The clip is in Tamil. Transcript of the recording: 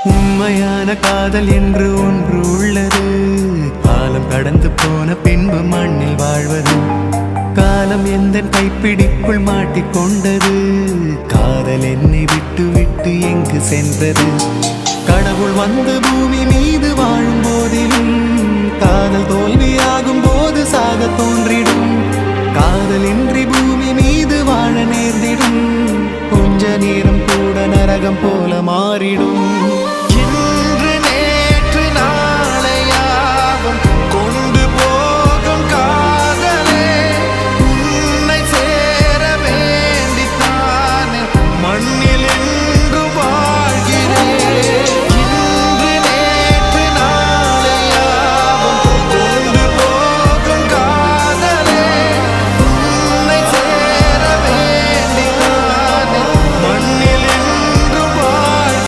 உண்மையான காதல் என்று ஒன்று உள்ளது. காலம் கடந்து போன பின்பு மண்ணில் வாழ்வது. காலம் எந்த கைப்பிடிக்குள் மாட்டிக்கொண்டது. காதல் என்னை விட்டு விட்டு எங்கு சென்றது? கடவுள் வந்து பூமி மீது வாழும் போதிலும் காதல் தோல்வியாகும் போது சாக தோன்றிடும். காதலின்றி பூமி மீது வாழ நேர்ந்திடும். கொஞ்ச நேரம் கூட நரகம் போல மாறிடும்.